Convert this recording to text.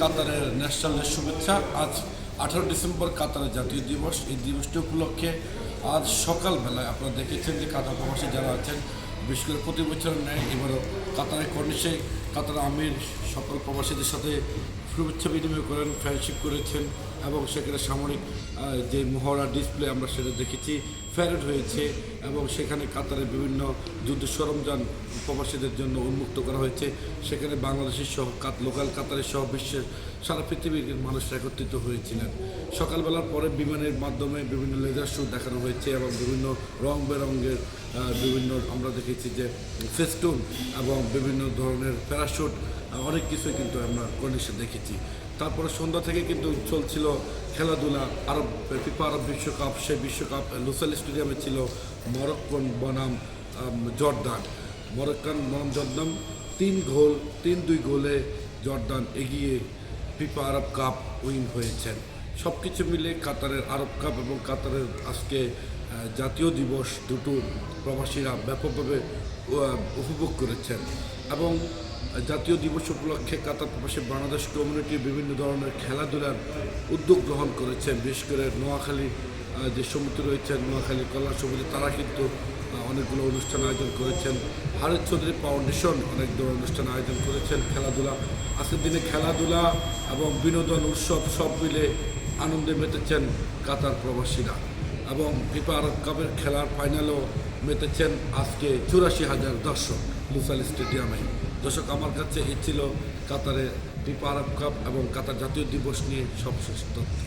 কাতারের national day শুভেচ্ছা। আজ 18 ডিসেম্বর কাতারের জাতীয় দিবস। এই দিবসটি উপলক্ষে আজ সকালবেলায় আপনারা দেখেছেন যে কাতার প্রবাসী যারা আছেন, বিশেষ করে প্রতি বছরের ন্যায় এবারও কাতারের কর্নিশে কাতার আমির সকল প্রবাসীদের সাথে শুভেচ্ছা বিনিময় করেন, ফ্রেন্ডশিপ করেছেন এবং সেখানে সামরিক যে মহড়া ডিসপ্লে আমরা সেটা দেখেছি, প্যারেড হয়েছে এবং সেখানে কাতারের বিভিন্ন যুদ্ধ সরঞ্জাম প্রবাসীদের জন্য উন্মুক্ত করা হয়েছে। সেখানে বাংলাদেশের সহ লোকাল কাতারের সহ বিশ্বের সারা পৃথিবীর মানুষরা একত্রিত হয়েছিলেন। সকালবেলার পরে বিমানের মাধ্যমে বিভিন্ন লেজার শো দেখানো হয়েছে এবং বিভিন্ন রং বেরঙের বিভিন্ন আমরা দেখেছি যে ফেস্টুন এবং বিভিন্ন ধরনের প্যারাশুট অনেক কিছুই কিন্তু আমরা কর্নিশে দেখেছি। তারপরে সন্ধ্যা থেকে কিন্তু চলছিল খেলাধুলা। ফিফা আরব বিশ্বকাপ, সেই বিশ্বকাপ লুসাইল স্টেডিয়ামে ছিল মরক্কন বনাম জর্দান। মরক্কান বনাম জর্দান 3-2 গোলে জর্দান এগিয়ে ফিফা আরব কাপ উইন হয়েছেন। সব কিছু মিলে কাতারের আরব কাপ এবং কাতারের আজকে জাতীয় দিবস দুটো প্রবাসীরা ব্যাপকভাবে উপভোগ করেছেন এবং জাতীয় দিবস উপলক্ষে কাতার প্রবাসী বাংলাদেশ কমিউনিটি বিভিন্ন ধরনের খেলাধুলার উদ্যোগ গ্রহণ করেছেন। বিশেষ করে নোয়াখালী যে সমিতি রয়েছেন, নোয়াখালী কল্যাণ সমিতি, তারা কিন্তু অনেকগুলো অনুষ্ঠান আয়োজন করেছেন। হারেদ চৌধুরী ফাউন্ডেশন অনেক ধরনের অনুষ্ঠান আয়োজন করেছেন। খেলাধুলা আজকের দিনে খেলাধুলা এবং বিনোদন উৎসব সব মিলে আনন্দে মেতেছেন কাতার প্রবাসীরা এবং ফিফা আরব কাপের খেলার ফাইনালও মেতেছেন আজকে 84,000 দর্শক লুসাইল স্টেডিয়ামে। দর্শক, আমার কাছে এই ছিল কাতারের ফিফা আরব কাপ এবং কাতার জাতীয় দিবস নিয়ে সবশেষ তথ্য।